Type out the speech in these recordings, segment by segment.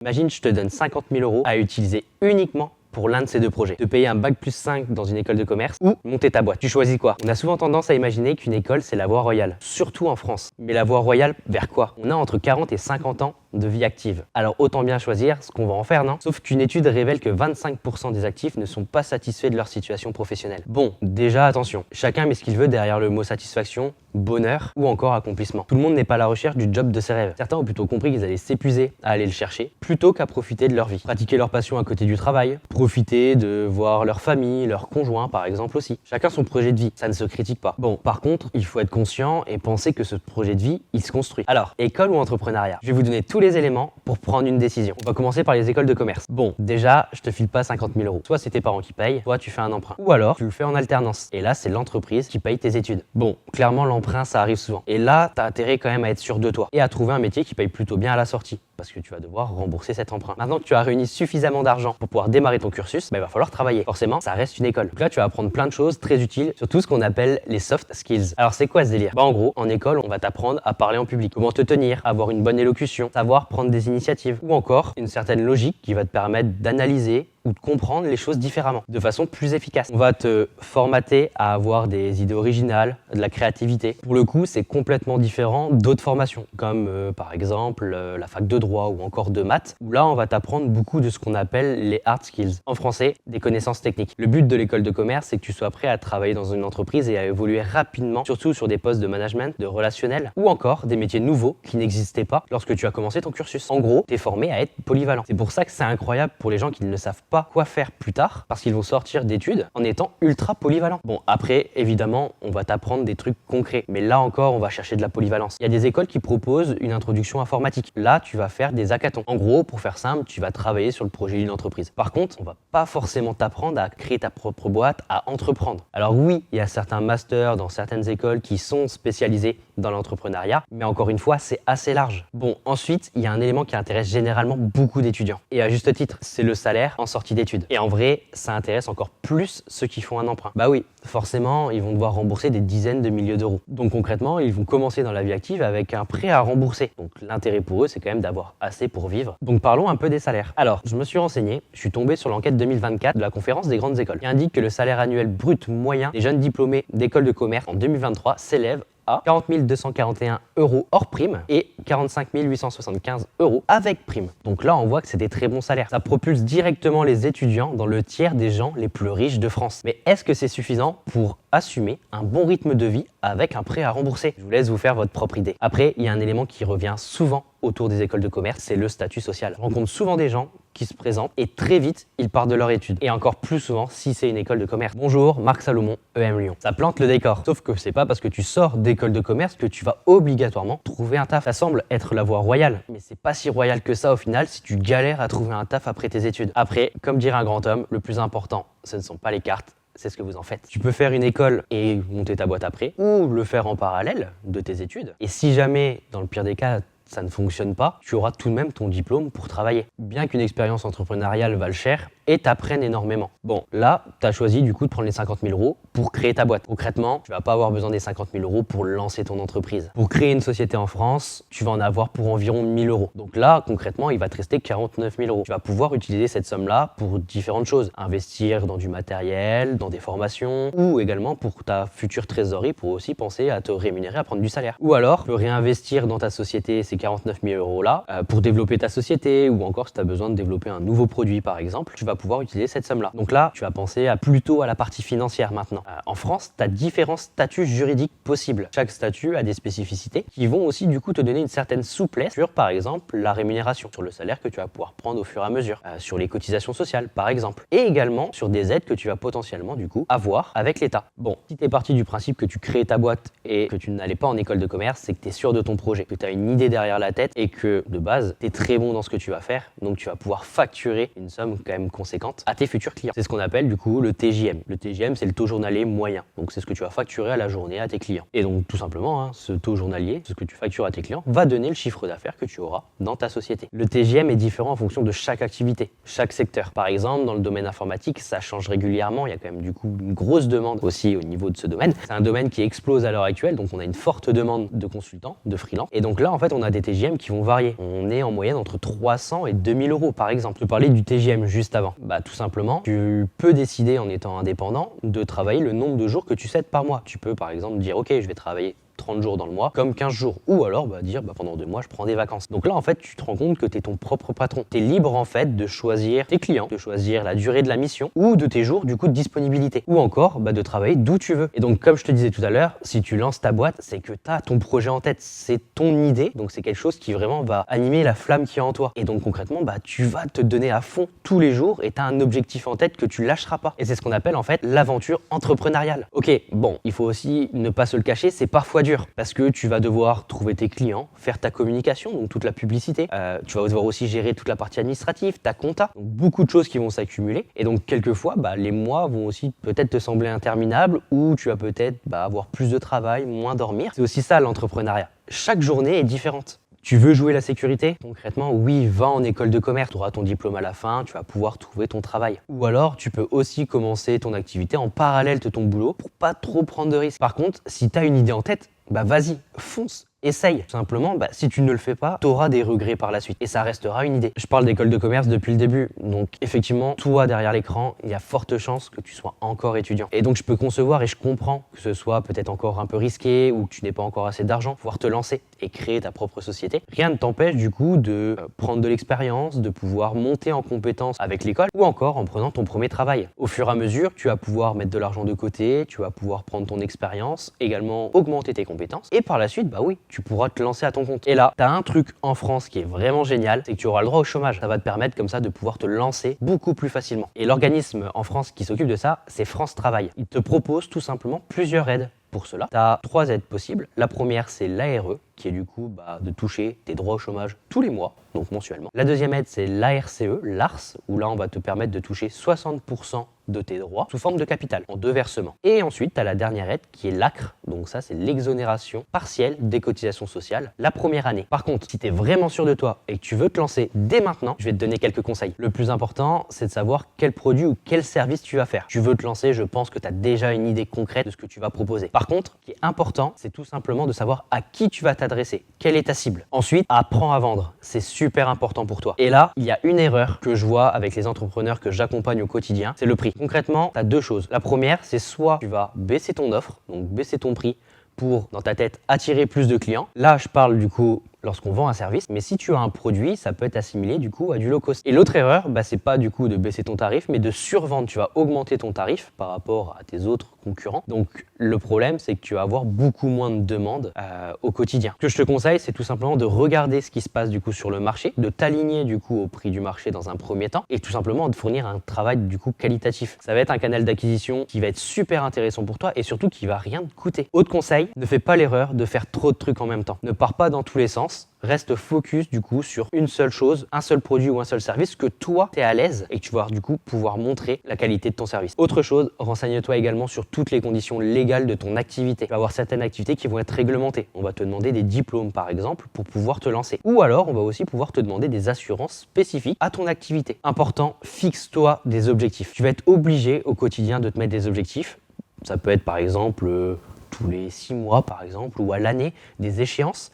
Imagine, je te donne 50 000 € à utiliser uniquement pour l'un de ces deux projets. Te payer un bac+5 dans une école de commerce ou monter ta boîte. Tu choisis quoi? On a souvent tendance à imaginer qu'une école, c'est la voie royale, surtout en France. Mais la voie royale, vers quoi? On a entre 40 et 50 ans de vie active. Alors autant bien choisir ce qu'on va en faire, non? Sauf qu'une étude révèle que 25% des actifs ne sont pas satisfaits de leur situation professionnelle. Bon, déjà attention, chacun met ce qu'il veut derrière le mot satisfaction, bonheur ou encore accomplissement. Tout le monde n'est pas à la recherche du job de ses rêves. Certains ont plutôt compris qu'ils allaient s'épuiser à aller le chercher plutôt qu'à profiter de leur vie. Pratiquer leur passion à côté du travail, profiter de voir leur famille, leur conjoint par exemple aussi. Chacun son projet de vie, ça ne se critique pas. Bon, par contre, il faut être conscient et penser que ce projet de vie, il se construit. Alors, école ou entrepreneuriat? Je vais vous donner tous les éléments pour prendre une décision. On va commencer par les écoles de commerce. Bon, déjà, je te file pas 50 000 €. Soit c'est tes parents qui payent, soit tu fais un emprunt. Ou alors, tu le fais en alternance. Et là, c'est l'entreprise qui paye tes études. Bon, clairement, l'emprunt, ça arrive souvent. Et là, t'as intérêt quand même à être sûr de toi et à trouver un métier qui paye plutôt bien à la sortie, parce que tu vas devoir rembourser cet emprunt. Maintenant que tu as réuni suffisamment d'argent pour pouvoir démarrer ton cursus, il va falloir travailler. Forcément, ça reste une école. Donc là, tu vas apprendre plein de choses très utiles, surtout ce qu'on appelle les soft skills. Alors, c'est quoi ce délire? En gros, en école, on va t'apprendre à parler en public, comment te tenir, avoir une bonne élocution, savoir prendre des initiatives, ou encore une certaine logique qui va te permettre d'analyser ou de comprendre les choses différemment, de façon plus efficace. On va te formater à avoir des idées originales, de la créativité. Pour le coup, c'est complètement différent d'autres formations, comme par exemple la fac de droit ou encore de maths, où là, on va t'apprendre beaucoup de ce qu'on appelle les hard skills. En français, des connaissances techniques. Le but de l'école de commerce, c'est que tu sois prêt à travailler dans une entreprise et à évoluer rapidement, surtout sur des postes de management, de relationnel, ou encore des métiers nouveaux qui n'existaient pas lorsque tu as commencé ton cursus. En gros, tu es formé à être polyvalent. C'est pour ça que c'est incroyable pour les gens qui ne savent pas quoi faire plus tard, parce qu'ils vont sortir d'études en étant ultra polyvalents. Bon, après, évidemment, on va t'apprendre des trucs concrets, mais là encore, on va chercher de la polyvalence. Il y a des écoles qui proposent une introduction informatique. Là, tu vas faire des hackathons. En gros, pour faire simple, tu vas travailler sur le projet d'une entreprise. Par contre, on va pas forcément t'apprendre à créer ta propre boîte, à entreprendre. Alors oui, il y a certains masters dans certaines écoles qui sont spécialisés dans l'entrepreneuriat, mais encore une fois, c'est assez large. Bon, ensuite, il y a un élément qui intéresse généralement beaucoup d'étudiants, et à juste titre, c'est le salaire en sortie d'études. Et en vrai, ça intéresse encore plus ceux qui font un emprunt. Bah oui, forcément, ils vont devoir rembourser des dizaines de milliers d'euros. Donc concrètement, ils vont commencer dans la vie active avec un prêt à rembourser. Donc l'intérêt pour eux, c'est quand même d'avoir assez pour vivre. Donc parlons un peu des salaires. Alors, je me suis renseigné, je suis tombé sur l'enquête 2024 de la conférence des grandes écoles, qui indique que le salaire annuel brut moyen des jeunes diplômés d'écoles de commerce en 2023 s'élève à 40 241 € hors prime et 45 875 € avec prime. Donc là, on voit que c'est des très bons salaires. Ça propulse directement les étudiants dans le tiers des gens les plus riches de France. Mais est-ce que c'est suffisant pour assumer un bon rythme de vie avec un prêt à rembourser? Je vous laisse vous faire votre propre idée. Après, il y a un élément qui revient souvent autour des écoles de commerce, c'est le statut social. Je rencontre souvent des gens qui se présentent et très vite, ils partent de leur étude. Et encore plus souvent si c'est une école de commerce. Bonjour, Marc Salomon, EM Lyon. Ça plante le décor. Sauf que c'est pas parce que tu sors d'école de commerce que tu vas obligatoirement trouver un taf. Ça semble être la voie royale, mais c'est pas si royal que ça au final si tu galères à trouver un taf après tes études. Après, comme dirait un grand homme, le plus important, ce ne sont pas les cartes, c'est ce que vous en faites. Tu peux faire une école et monter ta boîte après, ou le faire en parallèle de tes études. Et si jamais, dans le pire des cas, ça ne fonctionne pas, tu auras tout de même ton diplôme pour travailler. Bien qu'une expérience entrepreneuriale vale cher et t'apprenne énormément. Bon, là, tu as choisi du coup de prendre les 50 000 € pour créer ta boîte. Concrètement, tu vas pas avoir besoin des 50 000 € pour lancer ton entreprise. Pour créer une société en France, tu vas en avoir pour environ 1 000 €. Donc là, concrètement, il va te rester 49 000 €. Tu vas pouvoir utiliser cette somme-là pour différentes choses. Investir dans du matériel, dans des formations, ou également pour ta future trésorerie, pour aussi penser à te rémunérer, à prendre du salaire. Ou alors, tu peux réinvestir dans ta société ces 49 000 € là pour développer ta société, ou encore si tu as besoin de développer un nouveau produit par exemple, tu vas pouvoir utiliser cette somme-là. Donc là, tu vas penser plutôt à la partie financière maintenant. En France, tu as différents statuts juridiques possibles. Chaque statut a des spécificités qui vont aussi du coup te donner une certaine souplesse sur par exemple la rémunération, sur le salaire que tu vas pouvoir prendre au fur et à mesure, sur les cotisations sociales par exemple, et également sur des aides que tu vas potentiellement du coup avoir avec l'État. Bon, si tu es parti du principe que tu crées ta boîte et que tu n'allais pas en école de commerce, c'est que tu es sûr de ton projet, que tu as une idée derrière la tête et que de base, tu es très bon dans ce que tu vas faire, donc tu vas pouvoir facturer une somme quand même conséquente à tes futurs clients. C'est ce qu'on appelle du coup le TJM. Le TJM, c'est le taux journalier moyen, donc c'est ce que tu vas facturer à la journée à tes clients. Et donc tout simplement, ce taux journalier, ce que tu factures à tes clients, va donner le chiffre d'affaires que tu auras dans ta société. Le TJM est différent en fonction de chaque activité, chaque secteur. Par exemple, dans le domaine informatique, ça change régulièrement, il y a quand même du coup une grosse demande aussi au niveau de ce domaine. C'est un domaine qui explose à l'heure actuelle, donc on a une forte demande de consultants, de freelance. Et donc là, en fait, on a des des TJM qui vont varier. On est en moyenne entre 300 et 2000 euros par exemple. Je te parlais du TJM juste avant. Bah tout simplement, tu peux décider en étant indépendant de travailler le nombre de jours que tu cèdes par mois. Tu peux par exemple dire ok, je vais travailler 30 jours dans le mois, comme 15 jours. Ou alors dire pendant 2 mois, je prends des vacances. Donc là, en fait, tu te rends compte que tu es ton propre patron. Tu es libre, en fait, de choisir tes clients, de choisir la durée de la mission ou de tes jours, du coup, de disponibilité. Ou encore, de travailler d'où tu veux. Et donc, comme je te disais tout à l'heure, si tu lances ta boîte, c'est que tu as ton projet en tête. C'est ton idée. Donc, c'est quelque chose qui vraiment va animer la flamme qui est en toi. Et donc, concrètement, tu vas te donner à fond tous les jours et tu as un objectif en tête que tu lâcheras pas. Et c'est ce qu'on appelle, en fait, l'aventure entrepreneuriale. Ok, bon, il faut aussi ne pas se le cacher, c'est parfois dur parce que tu vas devoir trouver tes clients, faire ta communication, donc toute la publicité. Tu vas devoir aussi gérer toute la partie administrative, ta compta. Donc beaucoup de choses qui vont s'accumuler. Et donc quelquefois, les mois vont aussi peut-être te sembler interminables ou tu vas peut-être avoir plus de travail, moins dormir. C'est aussi ça l'entrepreneuriat. Chaque journée est différente. Tu veux jouer la sécurité? Concrètement, oui, va en école de commerce. Tu auras ton diplôme à la fin, tu vas pouvoir trouver ton travail. Ou alors, tu peux aussi commencer ton activité en parallèle de ton boulot pour pas trop prendre de risques. Par contre, si tu as une idée en tête, vas-y, fonce. Essaye. Simplement, si tu ne le fais pas, tu auras des regrets par la suite et ça restera une idée. Je parle d'école de commerce depuis le début, donc effectivement, toi derrière l'écran, il y a forte chance que tu sois encore étudiant. Et donc je peux concevoir et je comprends que ce soit peut-être encore un peu risqué ou que tu n'aies pas encore assez d'argent pour pouvoir te lancer et créer ta propre société. Rien ne t'empêche du coup de prendre de l'expérience, de pouvoir monter en compétence avec l'école ou encore en prenant ton premier travail. Au fur et à mesure, tu vas pouvoir mettre de l'argent de côté, tu vas pouvoir prendre ton expérience, également augmenter tes compétences et par la suite, oui, tu pourras te lancer à ton compte. Et là, tu as un truc en France qui est vraiment génial, c'est que tu auras le droit au chômage. Ça va te permettre comme ça de pouvoir te lancer beaucoup plus facilement. Et l'organisme en France qui s'occupe de ça, c'est France Travail. Il te propose tout simplement plusieurs aides. Pour cela, tu as 3 aides possibles. La première, c'est l'ARE, qui est du coup de toucher tes droits au chômage tous les mois, donc mensuellement. La deuxième aide, c'est l'ARCE, l'ARS, où là, on va te permettre de toucher 60% de tes droits sous forme de capital, en 2 versements. Et ensuite, tu as la dernière aide, qui est l'ACRE, donc ça, c'est l'exonération partielle des cotisations sociales la première année. Par contre, si tu es vraiment sûr de toi et que tu veux te lancer dès maintenant, je vais te donner quelques conseils. Le plus important, c'est de savoir quel produit ou quel service tu vas faire. Tu veux te lancer, je pense que tu as déjà une idée concrète de ce que tu vas proposer. Par contre, ce qui est important, c'est tout simplement de savoir à qui tu vas t'adresser, quelle est ta cible. Ensuite, apprends à vendre, c'est super important pour toi. Et là, il y a une erreur que je vois avec les entrepreneurs que j'accompagne au quotidien, c'est le prix. Concrètement, tu as 2 choses. La première, c'est soit tu vas baisser ton offre, donc baisser ton prix pour, dans ta tête, attirer plus de clients. Là, je parle du coup lorsqu'on vend un service, mais si tu as un produit, ça peut être assimilé du coup à du low cost. Et l'autre erreur, c'est pas du coup de baisser ton tarif, mais de survendre. Tu vas augmenter ton tarif par rapport à tes autres concurrents. Donc le problème, c'est que tu vas avoir beaucoup moins de demandes au quotidien. Ce que je te conseille, c'est tout simplement de regarder ce qui se passe du coup sur le marché, de t'aligner du coup au prix du marché dans un premier temps, et tout simplement de fournir un travail du coup qualitatif. Ça va être un canal d'acquisition qui va être super intéressant pour toi et surtout qui va rien te coûter. Autre conseil, ne fais pas l'erreur de faire trop de trucs en même temps. Ne pars pas dans tous les sens. Reste focus du coup sur une seule chose, un seul produit ou un seul service que toi tu es à l'aise et que tu vas du coup pouvoir montrer la qualité de ton service. Autre chose, renseigne-toi également sur toutes les conditions légales de ton activité. Tu vas avoir certaines activités qui vont être réglementées. On va te demander des diplômes par exemple pour pouvoir te lancer. Ou alors on va aussi pouvoir te demander des assurances spécifiques à ton activité. Important, fixe-toi des objectifs. Tu vas être obligé au quotidien de te mettre des objectifs. Ça peut être par exemple tous les 6 mois par exemple ou à l'année des échéances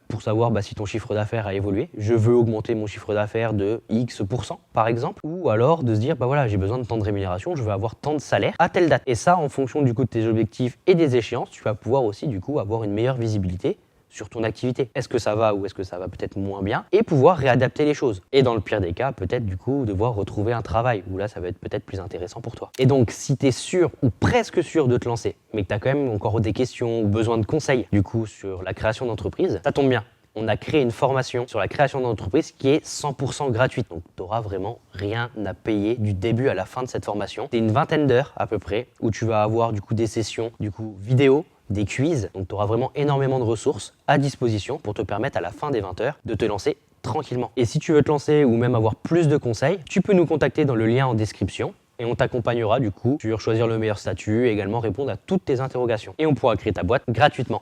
pour savoir si ton chiffre d'affaires a évolué. Je veux augmenter mon chiffre d'affaires de X% par exemple, ou alors de se dire voilà, j'ai besoin de tant de rémunération, je veux avoir tant de salaire à telle date. Et ça, en fonction du coup de tes objectifs et des échéances, tu vas pouvoir aussi du coup avoir une meilleure visibilité sur ton activité. Est-ce que ça va ou est-ce que ça va peut-être moins bien et pouvoir réadapter les choses. Et dans le pire des cas, peut-être du coup devoir retrouver un travail où là ça va être peut-être plus intéressant pour toi. Et donc si tu es sûr ou presque sûr de te lancer, mais que tu as quand même encore des questions ou besoin de conseils du coup sur la création d'entreprise, ça tombe bien. On a créé une formation sur la création d'entreprise qui est 100% gratuite. Donc tu n'auras vraiment rien à payer du début à la fin de cette formation. C'est une 20aine d'heures à peu près où tu vas avoir du coup des sessions vidéo, des quiz, donc tu auras vraiment énormément de ressources à disposition pour te permettre à la fin des 20 heures de te lancer tranquillement. Et si tu veux te lancer ou même avoir plus de conseils, tu peux nous contacter dans le lien en description et on t'accompagnera du coup sur choisir le meilleur statut et également répondre à toutes tes interrogations. Et on pourra créer ta boîte gratuitement.